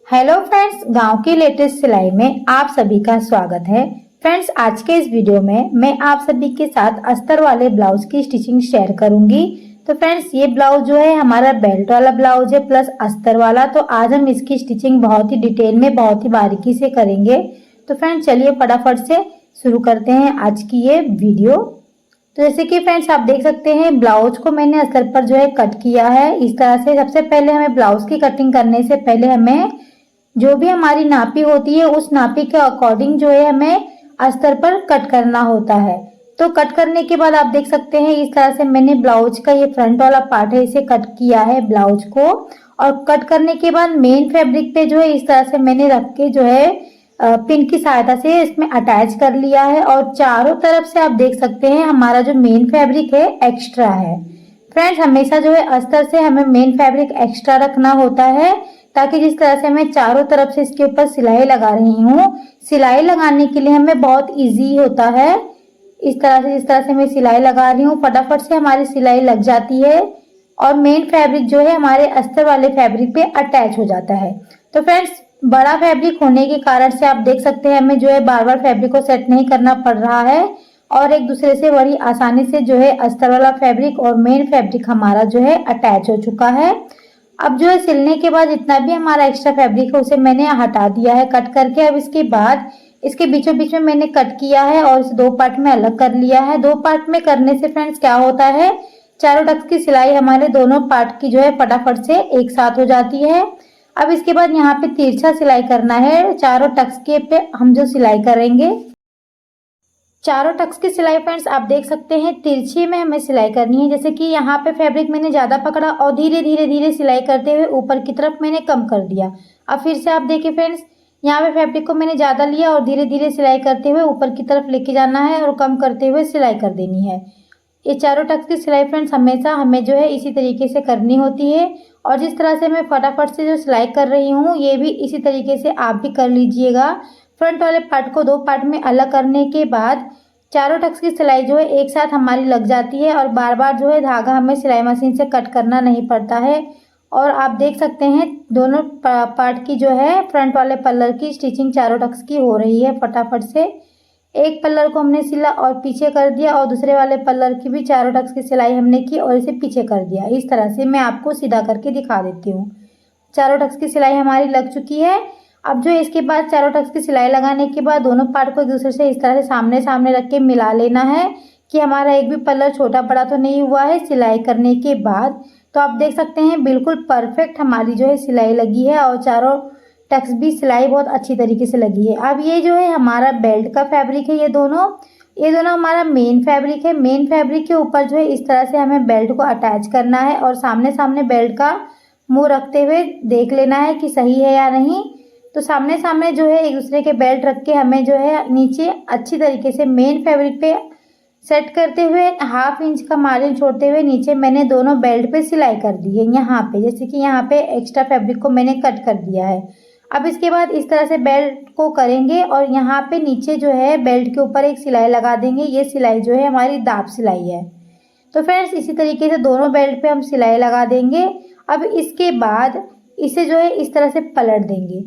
Hello friends, गांव की latest सिलाई में आप सभी का स्वागत है। फ्रेंड्स, आज के इस वीडियो में मैं आप सभी के साथ अस्तर वाले ब्लाउज की स्टिचिंग शेयर करूंगी। तो फ्रेंड्स, ये ब्लाउज जो है हमारा बेल्ट वाला ब्लाउज है प्लस अस्तर वाला। तो आज हम इसकी स्टिचिंग बहुत ही डिटेल में, बहुत ही बारीकी से करेंगे। तो फ्रेंड्स, चलिए फटाफट से शुरू करते हैं आज की ये वीडियो। तो जैसे कि फ्रेंड्स आप देख सकते हैं, ब्लाउज को मैंने अस्तर पर जो है कट किया है इस तरह से। सबसे पहले हमें ब्लाउज की कटिंग करने से पहले हमें जो भी हमारी नापी होती है उस नापी के अकॉर्डिंग जो है हमें अस्तर पर कट करना होता है। तो कट करने के बाद आप देख सकते हैं इस तरह से मैंने ब्लाउज का ये फ्रंट वाला पार्ट है इसे कट किया है ब्लाउज को। और कट करने के बाद मेन फैब्रिक पे जो है इस तरह से मैंने रख के जो है पिन की सहायता से इसमें अटैच कर लिया है। और चारों तरफ से आप देख सकते हैं हमारा जो मेन फैब्रिक है एक्स्ट्रा है। फ्रेंड्स, हमेशा जो है अस्तर से हमें मेन फैब्रिक एक्स्ट्रा रखना होता है, ताकि जिस तरह से मैं चारों तरफ से इसके ऊपर सिलाई लगा रही हूँ, सिलाई लगाने के लिए हमें बहुत इजी होता है। इस तरह से जिस तरह से मैं सिलाई लगा रही हूँ फटाफट से हमारी सिलाई लग जाती है और मेन फैब्रिक जो है हमारे अस्तर वाले फैब्रिक पे अटैच हो जाता है। तो फ्रेंड्स, बड़ा फैब्रिक होने के कारण से आप देख सकते हैं हमें जो है बार बार फैब्रिक को सेट नहीं करना पड़ रहा है और एक दूसरे से बड़ी आसानी से जो है अस्तर वाला फैब्रिक और मेन फैब्रिक हमारा जो है अटैच हो चुका है। अब जो है सिलने के बाद जितना भी हमारा एक्स्ट्रा फैब्रिक है उसे मैंने हटा दिया है कट करके। अब इसके बाद इसके बीचों बीच में मैंने कट किया है और इसे दो पार्ट में अलग कर लिया है। दो पार्ट में करने से फ्रेंड्स क्या होता है, चारों टक्स की सिलाई हमारे दोनों पार्ट की जो है फटाफट से एक साथ हो जाती है। अब इसके बाद यहाँ पे तिरछा सिलाई करना है। चारों टक्स के पे हम जो सिलाई करेंगे, चारों टक्स की सिलाई फ्रेंड्स आप देख सकते हैं तिरछी में हमें सिलाई करनी है। जैसे कि यहाँ पे फैब्रिक मैंने ज्यादा पकड़ा और धीरे धीरे धीरे सिलाई करते हुए ऊपर की तरफ मैंने कम कर दिया। अब फिर से आप देखिए फ्रेंड्स, यहाँ पे फैब्रिक को मैंने ज्यादा लिया और धीरे धीरे सिलाई करते हुए ऊपर की तरफ लेके जाना है और कम करते हुए सिलाई कर देनी है। ये चारों टक्स की सिलाई फ्रेंड्स हमेशा हमें जो है इसी तरीके से करनी होती है। और जिस तरह से मैं फटाफट से जो सिलाई कर रही हूँ ये भी इसी तरीके से आप भी कर लीजिएगा। फ्रंट वाले पार्ट को दो पार्ट में अलग करने के बाद चारों टक्स की सिलाई जो है एक साथ हमारी लग जाती है और बार बार जो है धागा हमें सिलाई मशीन से कट करना नहीं पड़ता है। और आप देख सकते हैं दोनों पार्ट की जो है फ्रंट वाले पल्लर की स्टिचिंग चारों टक्स की हो रही है फटाफट से। एक पल्लर को हमने सिला और पीछे कर दिया और दूसरे वाले पल्लर की भी चारों टक्स की सिलाई हमने की और इसे पीछे कर दिया। इस तरह से मैं आपको सीधा करके दिखा देती हूँ। चारों टक्स की सिलाई हमारी लग चुकी है। अब जो इसके बाद चारों टक्स की सिलाई लगाने के बाद दोनों पार्ट को एक दूसरे से इस तरह से सामने सामने रख के मिला लेना है कि हमारा एक भी पल्लर छोटा बड़ा तो नहीं हुआ है सिलाई करने के बाद। तो आप देख सकते हैं बिल्कुल परफेक्ट हमारी जो है सिलाई लगी है और चारों टक्स भी सिलाई बहुत अच्छी तरीके से लगी है। अब ये जो है हमारा बेल्ट का फैब्रिक है, ये दोनों हमारा मेन फैब्रिक है। मेन फैब्रिक के ऊपर जो है इस तरह से हमें बेल्ट को अटैच करना है और सामने सामने बेल्ट का मुंह रखते हुए देख लेना है कि सही है या नहीं। तो सामने सामने जो है एक दूसरे के बेल्ट रख के हमें जो है नीचे अच्छी तरीके से मेन फैब्रिक पे सेट करते हुए 1/2 इंच का मार्जिन छोड़ते हुए नीचे मैंने दोनों बेल्ट पे सिलाई कर दी है। यहाँ पे जैसे कि यहाँ पे एक्स्ट्रा फैब्रिक को मैंने कट कर दिया है। अब इसके बाद इस तरह से बेल्ट को करेंगे और यहाँ पे नीचे जो है बेल्ट के ऊपर एक सिलाई लगा देंगे। ये सिलाई जो है हमारी दाब सिलाई है। तो फ्रेंड्स, इसी तरीके से दोनों बेल्ट पे हम सिलाई लगा देंगे। अब इसके बाद इसे जो है इस तरह से पलट देंगे,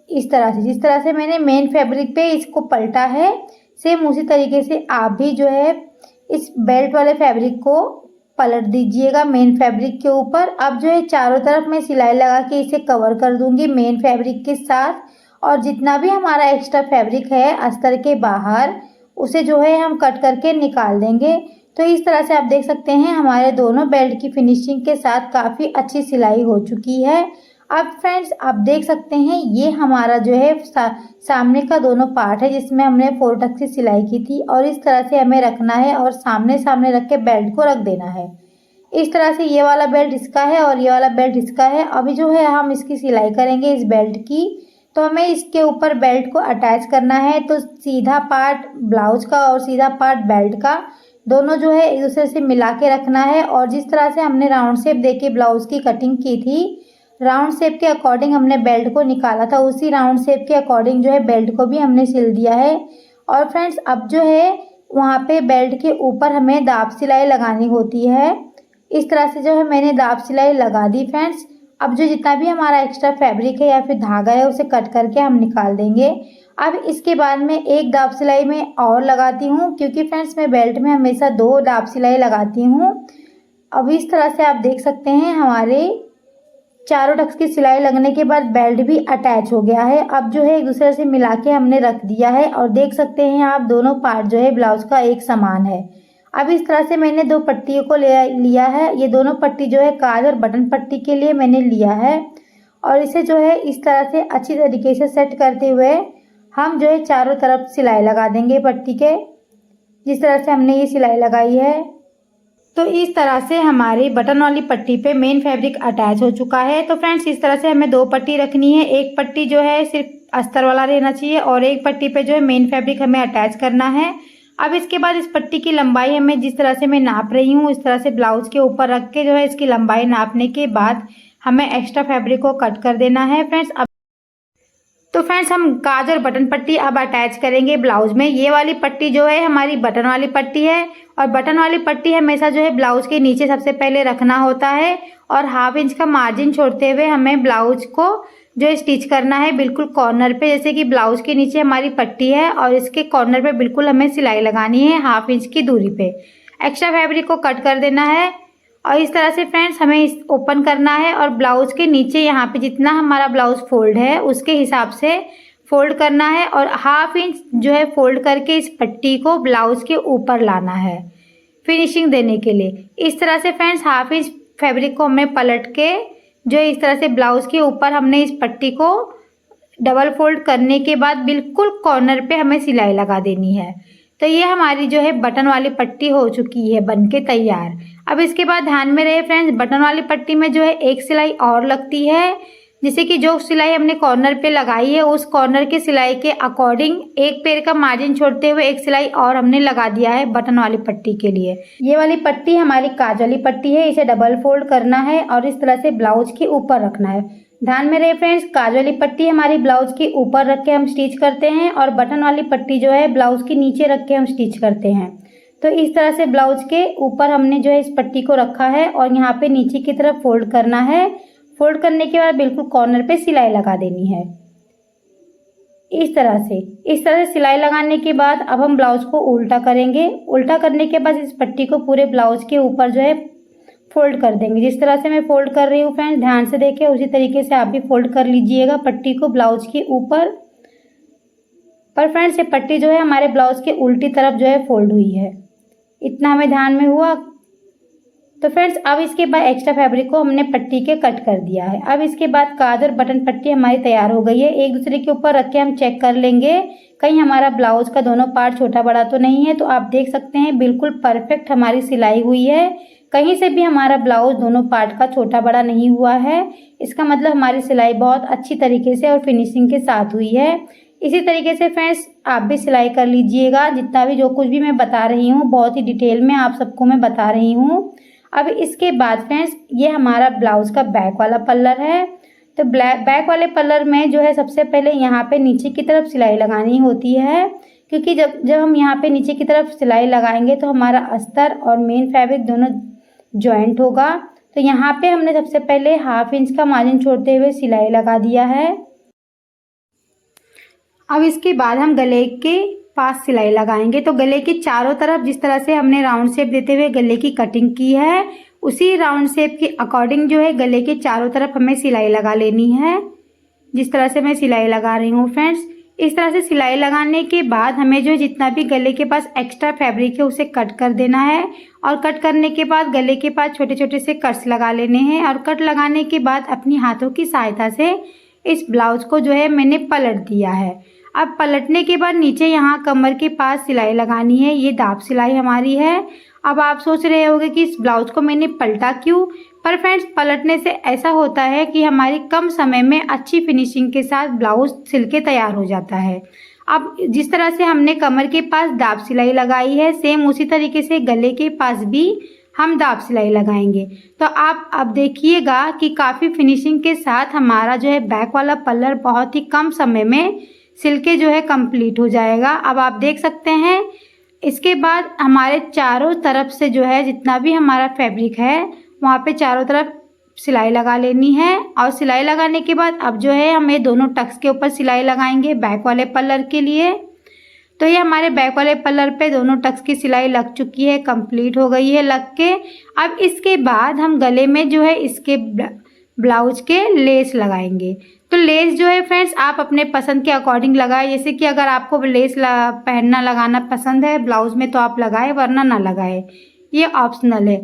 इस तरह से जिस तरह से मैंने मेन फैब्रिक पे इसको पलटा है सेम उसी तरीके से आप भी जो है इस बेल्ट वाले फैब्रिक को पलट दीजिएगा मेन फैब्रिक के ऊपर। अब जो है चारों तरफ मैं सिलाई लगा के इसे कवर कर दूंगी मेन फैब्रिक के साथ और जितना भी हमारा एक्स्ट्रा फैब्रिक है अस्तर के बाहर उसे जो है हम कट करके निकाल देंगे। तो इस तरह से आप देख सकते हैं हमारे दोनों बेल्ट की फिनिशिंग के साथ काफ़ी अच्छी सिलाई हो चुकी है। अब फ्रेंड्स आप देख सकते हैं ये हमारा जो है सामने का दोनों पार्ट है जिसमें हमने 4 टक्स की सिलाई की थी और इस तरह से हमें रखना है और सामने सामने रख के बेल्ट को रख देना है। इस तरह से ये वाला बेल्ट इसका है और ये वाला बेल्ट इसका है। अभी जो है हम इसकी सिलाई करेंगे इस बेल्ट की। तो हमें इसके ऊपर बेल्ट को अटैच करना है। तो सीधा पार्ट ब्लाउज का और सीधा पार्ट बेल्ट का दोनों जो है एक दूसरे से मिला के रखना है। और जिस तरह से हमने राउंड शेप देके ब्लाउज की कटिंग की थी, राउंड शेप के अकॉर्डिंग हमने बेल्ट को निकाला था, उसी राउंड शेप के अकॉर्डिंग जो है बेल्ट को भी हमने सिल दिया है। और फ्रेंड्स अब जो है वहाँ पे बेल्ट के ऊपर हमें दाब सिलाई लगानी होती है। इस तरह से जो है मैंने दाब सिलाई लगा दी फ्रेंड्स। अब जो जितना भी हमारा एक्स्ट्रा फैब्रिक है या फिर धागा है उसे कट करके हम निकाल देंगे। अब इसके बाद में एक दाब सिलाई में और लगाती हूँ, क्योंकि फ्रेंड्स मैं बेल्ट में हमेशा 2 दाब सिलाई लगाती हूँ। अब इस तरह से आप देख सकते हैं हमारे चारों टक्स की सिलाई लगने के बाद बेल्ट भी अटैच हो गया है। अब जो है एक दूसरे से मिला के हमने रख दिया है और देख सकते हैं आप दोनों पार्ट जो है ब्लाउज का एक समान है। अब इस तरह से मैंने 2 पट्टियों को लिया है। ये दोनों पट्टी जो है काज और बटन पट्टी के लिए मैंने लिया है और इसे जो है इस तरह से अच्छी तरीके से सेट करते हुए हम जो है चारों तरफ सिलाई लगा देंगे पट्टी के, जिस तरह से हमने ये सिलाई लगाई है। तो इस तरह से हमारी बटन वाली पट्टी पे मेन फैब्रिक अटैच हो चुका है। तो फ्रेंड्स इस तरह से हमें 2 पट्टी रखनी है। एक पट्टी जो है सिर्फ अस्तर वाला रहना चाहिए और एक पट्टी पे जो है मेन फैब्रिक हमें अटैच करना है। अब इसके बाद इस पट्टी की लंबाई हमें जिस तरह से मैं नाप रही हूँ इस तरह से ब्लाउज के ऊपर रख के जो है इसकी लंबाई नापने के बाद हमें एक्स्ट्रा फैब्रिक को कट कर देना है फ्रेंड्स। अब तो फ्रेंड्स हम काज और बटन पट्टी अब अटैच करेंगे ब्लाउज में। ये वाली पट्टी जो है हमारी बटन वाली पट्टी है और बटन वाली पट्टी हमेशा जो है ब्लाउज के नीचे सबसे पहले रखना होता है और 1/2 इंच का मार्जिन छोड़ते हुए हमें ब्लाउज को जो है स्टिच करना है बिल्कुल कॉर्नर पे। जैसे कि ब्लाउज के नीचे हमारी पट्टी है और इसके कॉर्नर पे बिल्कुल हमें सिलाई लगानी है 1/2 इंच की दूरी पे। एक्स्ट्रा फैब्रिक को कट कर देना है और इस तरह से फ्रेंड्स हमें इस ओपन करना है और ब्लाउज के नीचे यहाँ पे जितना हमारा ब्लाउज फोल्ड है उसके हिसाब से फोल्ड करना है और 1/2 इंच जो है फोल्ड करके इस पट्टी को ब्लाउज के ऊपर लाना है फिनिशिंग देने के लिए। इस तरह से फ्रेंड्स 1/2 इंच फैब्रिक को हमें पलट के जो है इस तरह से ब्लाउज के ऊपर हमने इस पट्टी को डबल फोल्ड करने के बाद बिल्कुल कॉर्नर पे हमें सिलाई लगा देनी है। तो ये हमारी जो है बटन वाली पट्टी हो चुकी है बनके तैयार। अब इसके बाद ध्यान में रहे फ्रेंड्स बटन वाली पट्टी में जो है एक सिलाई और लगती है, जैसे कि जो सिलाई हमने कॉर्नर पे लगाई है उस कॉर्नर की सिलाई के अकॉर्डिंग एक पैर का मार्जिन छोड़ते हुए एक सिलाई और हमने लगा दिया है बटन वाली पट्टी के लिए। ये वाली पट्टी हमारी काज वाली पट्टी है, इसे डबल फोल्ड करना है और इस तरह से ब्लाउज के ऊपर रखना है। ध्यान में रहे फ्रेंड्स काज वाली पट्टी हमारी ब्लाउज के ऊपर रख के हम स्टिच करते हैं और बटन वाली पट्टी जो है ब्लाउज के नीचे रख के हम स्टिच करते हैं। तो इस तरह से ब्लाउज के ऊपर हमने जो है इस पट्टी को रखा है और यहाँ पे नीचे की तरफ फोल्ड करना है। फोल्ड करने के बाद बिल्कुल कॉर्नर पे सिलाई लगा देनी है इस तरह से सिलाई लगाने के बाद अब हम ब्लाउज को उल्टा करेंगे। उल्टा करने के बाद इस पट्टी को पूरे ब्लाउज के ऊपर जो है फोल्ड कर देंगे। जिस तरह से मैं फोल्ड कर रही हूँ फ्रेंड्स ध्यान से देखिए, उसी तरीके से आप भी फोल्ड कर लीजिएगा पट्टी को ब्लाउज के ऊपर। पर फ्रेंड्स ये पट्टी जो है हमारे ब्लाउज के उल्टी तरफ जो है फोल्ड हुई है, इतना हमें ध्यान में हुआ। तो फ्रेंड्स अब इसके बाद एक्स्ट्रा फैब्रिक को हमने पट्टी के कट कर दिया है। अब इसके बाद काज और बटन पट्टी हमारी तैयार हो गई है। एक दूसरे के ऊपर रख के हम चेक कर लेंगे कहीं हमारा ब्लाउज का दोनों पार्ट छोटा बड़ा तो नहीं है। तो आप देख सकते हैं बिल्कुल परफेक्ट हमारी सिलाई हुई है, कहीं से भी हमारा ब्लाउज दोनों पार्ट का छोटा बड़ा नहीं हुआ है। इसका मतलब हमारी सिलाई बहुत अच्छी तरीके से और फिनिशिंग के साथ हुई है। इसी तरीके से फ्रेंड्स आप भी सिलाई कर लीजिएगा। जितना भी जो कुछ भी मैं बता रही हूँ बहुत ही डिटेल में आप सबको मैं बता रही हूँ। अब इसके बाद फ्रेंड्स ये हमारा ब्लाउज का बैक वाला पल्लर है। तो बैक वाले पल्लर में जो है सबसे पहले यहाँ पे नीचे की तरफ सिलाई लगानी होती है, क्योंकि जब हम यहाँ पे नीचे की तरफ सिलाई लगाएंगे तो हमारा अस्तर और मेन फैब्रिक दोनों जॉइंट होगा। तो यहाँ पे हमने सबसे पहले 1/2 इंच का मार्जिन छोड़ते हुए सिलाई लगा दिया है। अब इसके बाद हम गले के पास सिलाई लगाएंगे। तो गले के चारों तरफ जिस तरह से हमने राउंड शेप देते हुए गले की कटिंग की है उसी राउंड शेप के अकॉर्डिंग जो है गले के चारों तरफ हमें सिलाई लगा लेनी है। जिस तरह से मैं सिलाई लगा रही हूँ फ्रेंड्स, इस तरह से सिलाई लगाने के बाद हमें जो जितना भी गले के पास एक्स्ट्रा फैब्रिक है उसे कट कर देना है और कट करने के बाद गले के पास छोटे छोटे से कट्स लगा लेने हैं। और कट लगाने के बाद अपनी हाथों की सहायता से इस ब्लाउज को जो है मैंने पलट दिया है। अब पलटने के बाद नीचे यहाँ कमर के पास सिलाई लगानी है, ये दाब सिलाई हमारी है। अब आप सोच रहे होंगे कि इस ब्लाउज को मैंने पलटा क्यों, पर फ्रेंड्स पलटने से ऐसा होता है कि हमारी कम समय में अच्छी फिनिशिंग के साथ ब्लाउज सिल के तैयार हो जाता है। अब जिस तरह से हमने कमर के पास दाब सिलाई लगाई है सेम उसी तरीके से गले के पास भी हम दाब सिलाई लगाएंगे। तो आप अब देखिएगा कि काफ़ी फिनिशिंग के साथ हमारा जो है बैक वाला पल्लर बहुत ही कम समय में सिल के जो है कंप्लीट हो जाएगा। अब आप देख सकते हैं इसके बाद हमारे चारों तरफ से जो है जितना भी हमारा फैब्रिक है वहाँ पे चारों तरफ सिलाई लगा लेनी है। और सिलाई लगाने के बाद अब जो है हम ये दोनों टक्स के ऊपर सिलाई लगाएंगे बैक वाले पल्लर के लिए। तो ये हमारे बैक वाले पल्लर पे दोनों टक्स की सिलाई लग चुकी है, कंप्लीट हो गई है लग के। अब इसके बाद हम गले में जो है इसके ब्लाउज के लेस लगाएंगे। तो लेस जो है फ्रेंड्स आप अपने पसंद के अकॉर्डिंग लगाएं। जैसे कि अगर आपको लेस पहनना लगाना पसंद है ब्लाउज में तो आप लगाएं, वरना ना लगाएं, ये ऑप्शनल है।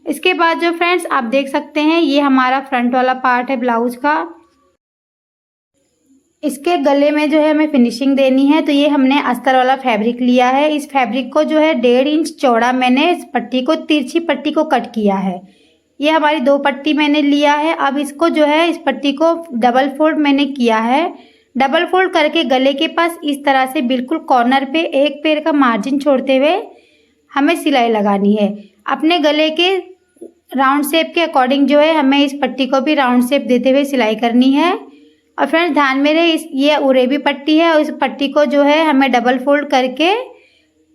इसके बाद जो फ्रेंड्स आप देख सकते हैं ये हमारा फ्रंट वाला पार्ट है ब्लाउज का। इसके गले में जो है हमें फिनिशिंग देनी है। तो ये हमने अस्तर वाला फैब्रिक लिया है। इस फैब्रिक को जो है 1.5 इंच चौड़ा मैंने इस पट्टी को, तिरछी पट्टी को कट किया है। ये हमारी 2 पट्टी मैंने लिया है। अब इसको जो है इस पट्टी को डबल फोल्ड मैंने किया है। डबल फोल्ड करके गले के पास इस तरह से बिल्कुल कॉर्नर पे एक पैर का मार्जिन छोड़ते हुए हमें सिलाई लगानी है। अपने गले के राउंड शेप के अकॉर्डिंग जो है हमें इस पट्टी को भी राउंड शेप देते हुए सिलाई करनी है। और फ्रेंड्स ध्यान में रहे ये उरेबी पट्टी है और इस पट्टी को जो है हमें डबल फोल्ड करके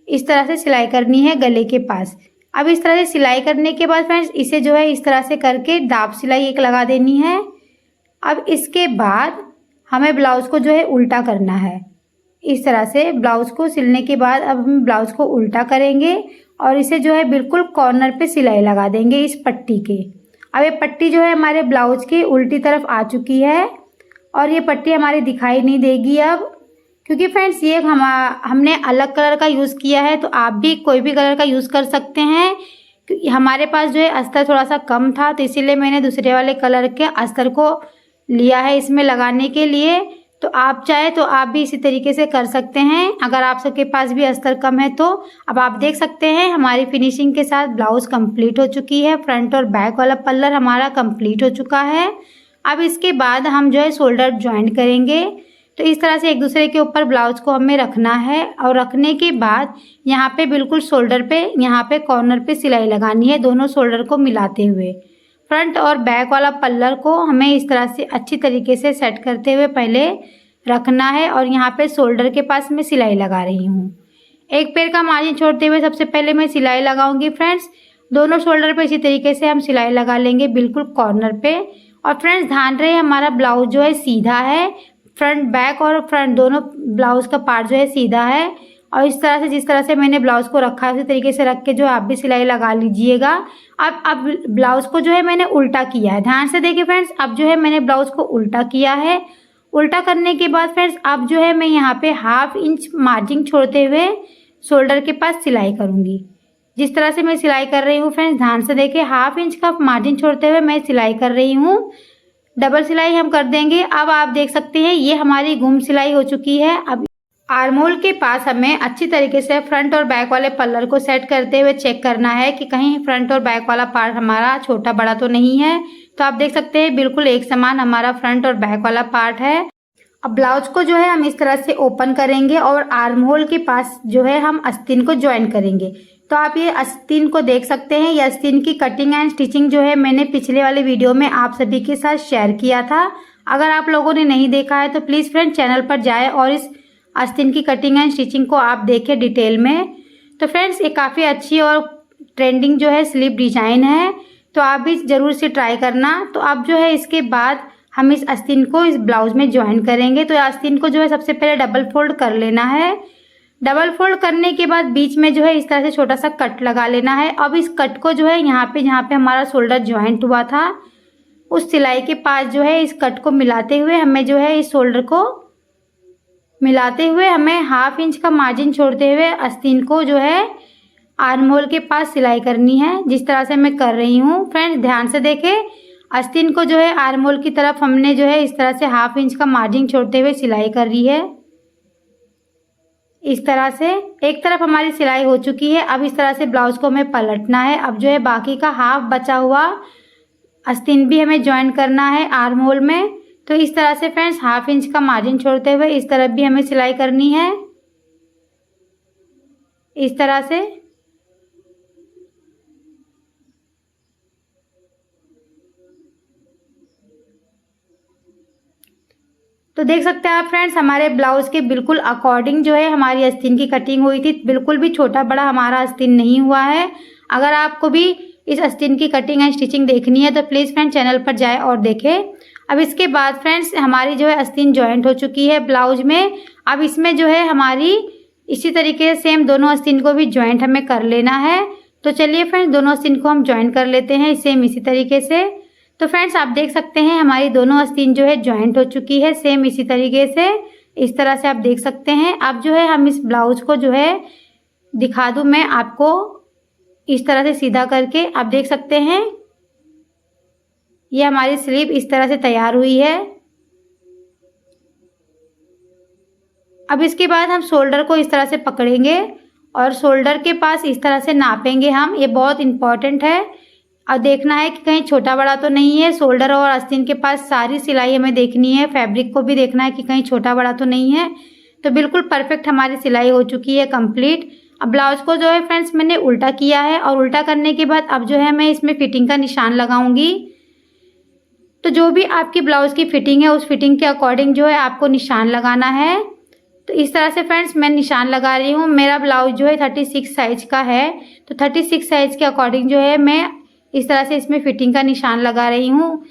इस तरह से सिलाई करनी है गले के पास। अब इस तरह से सिलाई करने के बाद फ्रेंड्स इसे जो है इस तरह से करके दाब सिलाई एक लगा देनी है। अब इसके बाद हमें ब्लाउज को जो है उल्टा करना है। इस तरह से ब्लाउज को सिलने के बाद अब हम ब्लाउज को उल्टा करेंगे और इसे जो है बिल्कुल कॉर्नर पे सिलाई लगा देंगे इस पट्टी के। अब ये पट्टी जो है हमारे ब्लाउज की उल्टी तरफ आ चुकी है और ये पट्टी हमारी दिखाई नहीं देगी अब, क्योंकि फ्रेंड्स ये हमने अलग कलर का यूज़ किया है। तो आप भी कोई भी कलर का यूज़ कर सकते हैं। हमारे पास जो है अस्तर थोड़ा सा कम था तो इसीलिए मैंने दूसरे वाले कलर के अस्तर को लिया है इसमें लगाने के लिए। तो आप चाहे तो आप भी इसी तरीके से कर सकते हैं अगर आप सबके पास भी अस्तर कम है तो। अब आप देख सकते हैं हमारी फिनिशिंग के साथ ब्लाउज कंप्लीट हो चुकी है। फ्रंट और बैक वाला पल्लर हमारा कंप्लीट हो चुका है। अब इसके बाद हम जो है शोल्डर ज्वाइंट करेंगे। तो इस तरह से एक दूसरे के ऊपर ब्लाउज को हमें रखना है और रखने के बाद यहाँ पे बिल्कुल शोल्डर पे यहाँ पे कॉर्नर पे सिलाई लगानी है दोनों शोल्डर को मिलाते हुए। फ्रंट और बैक वाला पल्लर को हमें इस तरह से अच्छी तरीके से सेट करते हुए पहले रखना है और यहाँ पे शोल्डर के पास मैं सिलाई लगा रही हूँ। एक पैर का मार्जिन छोड़ते हुए सबसे पहले मैं सिलाई लगाऊंगी फ्रेंड्स। दोनों शोल्डर पे इसी तरीके से हम सिलाई लगा लेंगे बिल्कुल कॉर्नर पे। और फ्रेंड्स ध्यान रहे हमारा ब्लाउज जो है सीधा है, फ्रंट बैक और फ्रंट दोनों ब्लाउज का पार्ट जो है सीधा है। और इस तरह से जिस तरह से मैंने ब्लाउज को रखा है उसी तरीके से रख के जो आप भी सिलाई लगा लीजिएगा। अब ब्लाउज को जो है मैंने उल्टा किया है, ध्यान से देखिए फ्रेंड्स। अब जो है मैंने ब्लाउज को उल्टा किया है। उल्टा करने के बाद फ्रेंड्स अब जो है मैं यहाँ पे 1/2 इंच मार्जिन छोड़ते हुए शोल्डर के पास सिलाई करूँगी। जिस तरह से मैं सिलाई कर रही हूँ फ्रेंड्स ध्यान से देखिए, 1/2 इंच का मार्जिन छोड़ते हुए मैं सिलाई कर रही हूँ। डबल सिलाई हम कर देंगे। अब आप देख सकते हैं ये हमारी गुम सिलाई हो चुकी है। अब आर्म होल के पास हमें अच्छी तरीके से फ्रंट और बैक वाले पल्लर को सेट करते हुए चेक करना है कि कहीं फ्रंट और बैक वाला पार्ट हमारा छोटा बड़ा तो नहीं है। तो आप देख सकते हैं बिल्कुल एक समान हमारा फ्रंट और बैक वाला पार्ट है। अब ब्लाउज को जो है हम इस तरह से ओपन करेंगे और आर्म होल के पास जो है हम आस्तीन को ज्वाइन करेंगे। तो आप ये आस्तीन को देख सकते हैं। ये आस्तीन की कटिंग एंड स्टिचिंग जो है मैंने पिछले वाले वीडियो में आप सभी के साथ शेयर किया था। अगर आप लोगों ने नहीं देखा है तो प्लीज़ फ्रेंड चैनल पर जाए और इस आस्तीन की कटिंग एंड स्टिचिंग को आप देखें डिटेल में। तो फ्रेंड्स ये काफ़ी अच्छी और ट्रेंडिंग जो है स्लीव डिजाइन है, तो आप भी ज़रूर से ट्राई करना। तो अब जो है इसके बाद हम इस आस्तीन को इस ब्लाउज में ज्वाइन करेंगे। तो आस्तीन को जो है सबसे पहले डबल फोल्ड कर लेना है। डबल फोल्ड करने के बाद बीच में जो है इस तरह से छोटा सा कट लगा लेना है। अब इस कट को जो है यहाँ पे जहाँ पे हमारा शोल्डर ज्वाइंट हुआ था उस सिलाई के पास जो है इस कट को मिलाते हुए हमें जो है इस शोल्डर को मिलाते हुए हमें 1/2 इंच का मार्जिन छोड़ते हुए आस्तीन को जो है आर्म होल के पास सिलाई करनी है। जिस तरह से मैं कर रही हूँ फ्रेंड्स ध्यान से देखें। आस्तीन को जो है आर्म होल की तरफ हमने जो है इस तरह से 1/2 इंच का मार्जिन छोड़ते हुए सिलाई कर रही है। इस तरह से एक तरफ हमारी सिलाई हो चुकी है। अब इस तरह से ब्लाउज को हमें पलटना है। अब जो है बाकी का हाफ बचा हुआ आस्तीन भी हमें ज्वाइन करना है आर्म होल में। तो इस तरह से फ्रेंड्स 1/2 इंच का मार्जिन छोड़ते हुए इस तरफ भी हमें सिलाई करनी है इस तरह से। तो देख सकते हैं आप फ्रेंड्स हमारे ब्लाउज के बिल्कुल अकॉर्डिंग जो है हमारी आस्तीन की कटिंग हुई थी। बिल्कुल भी छोटा बड़ा हमारा आस्तीन नहीं हुआ है। अगर आपको भी इस आस्तीन की कटिंग एंड स्टिचिंग देखनी है तो प्लीज़ फ्रेंड चैनल पर जाए और देखें। अब इसके बाद फ्रेंड्स हमारी जो है आस्तीन जॉइंट हो चुकी है ब्लाउज में। अब इसमें जो है हमारी इसी तरीके से सेम दोनों आस्तीन को भी जॉइंट हमें कर लेना है। तो चलिए फ्रेंड्स दोनों आस्तीन को हम जॉइंट कर लेते हैं सेम इसी तरीके से। तो फ्रेंड्स आप देख सकते हैं हमारी दोनों आस्तीन जो है जॉइंट हो चुकी है सेम इसी तरीके से, इस तरह से आप देख सकते हैं। अब जो है हम इस ब्लाउज को जो है दिखा दूं मैं आपको इस तरह से सीधा करके, आप देख सकते हैं ये हमारी स्लीव इस तरह से तैयार हुई है। अब इसके बाद हम शोल्डर को इस तरह से पकड़ेंगे और शोल्डर के पास इस तरह से नापेंगे हम, ये बहुत इम्पॉर्टेंट है। अब देखना है कि कहीं छोटा बड़ा तो नहीं है। शोल्डर और आस्तीन के पास सारी सिलाई हमें देखनी है, फैब्रिक को भी देखना है कि कहीं छोटा बड़ा तो नहीं है। तो बिल्कुल परफेक्ट हमारी सिलाई हो चुकी है कंप्लीट। अब ब्लाउज को जो है फ्रेंड्स मैंने उल्टा किया है और उल्टा करने के बाद अब जो है मैं इसमें फिटिंग का निशान लगाऊंगी। तो जो भी आपकी ब्लाउज की फिटिंग है उस फिटिंग के अकॉर्डिंग जो है आपको निशान लगाना है। तो इस तरह से फ्रेंड्स मैं निशान लगा रही हूँ। मेरा ब्लाउज जो है 36 साइज का है, तो 36 साइज के अकॉर्डिंग जो है मैं इस तरह से इसमें फिटिंग का निशान लगा रही हूँ।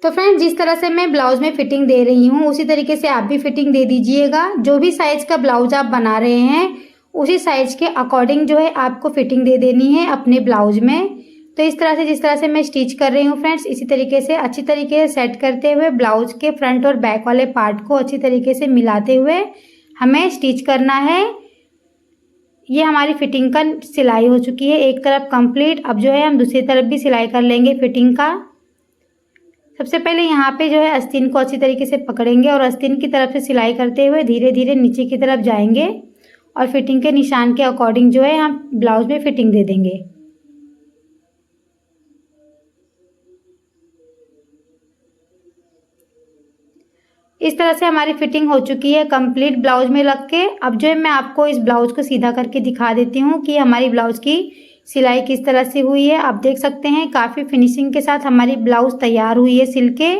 तो फ्रेंड्स जिस तरह से मैं ब्लाउज में फिटिंग दे रही हूँ उसी तरीके से आप भी फिटिंग दे दीजिएगा। जो भी साइज का ब्लाउज आप बना रहे हैं उसी साइज के अकॉर्डिंग जो है आपको फिटिंग दे देनी है अपने ब्लाउज में। तो इस तरह से जिस तरह से मैं स्टिच कर रही हूँ फ्रेंड्स इसी तरीके से अच्छी तरीके से सेट करते हुए ब्लाउज के फ्रंट और बैक वाले पार्ट को अच्छी तरीके से मिलाते हुए हमें स्टिच करना है। ये हमारी फिटिंग का सिलाई हो चुकी है एक तरफ कंप्लीट। अब जो है हम दूसरी तरफ भी सिलाई कर लेंगे फिटिंग का। सबसे पहले यहाँ पे जो है आस्तीन को अच्छी तरीके से पकड़ेंगे और आस्तीन की तरफ से सिलाई करते हुए धीरे धीरे नीचे की तरफ जाएंगे और फिटिंग के निशान के अकॉर्डिंग जो है हम ब्लाउज में फिटिंग दे देंगे। इस तरह से हमारी फिटिंग हो चुकी है कंप्लीट ब्लाउज में लग के। अब जो है मैं आपको इस ब्लाउज को सीधा करके दिखा देती हूँ कि हमारी ब्लाउज की सिलाई किस तरह से हुई है। आप देख सकते हैं काफ़ी फिनिशिंग के साथ हमारी ब्लाउज तैयार हुई है सिल के,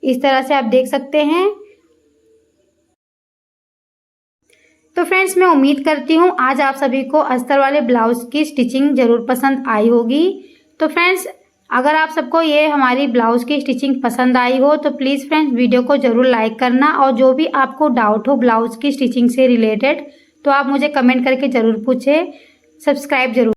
इस तरह से आप देख सकते हैं। तो फ्रेंड्स मैं उम्मीद करती हूँ आज आप सभी को अस्तर वाले ब्लाउज की स्टिचिंग ज़रूर पसंद आई होगी। तो फ्रेंड्स अगर आप सबको ये हमारी ब्लाउज की स्टिचिंग पसंद आई हो तो प्लीज़ फ्रेंड्स वीडियो को ज़रूर लाइक करना और जो भी आपको डाउट हो ब्लाउज की स्टिचिंग से रिलेटेड तो आप मुझे कमेंट करके ज़रूर पूछें। सब्सक्राइब जरूर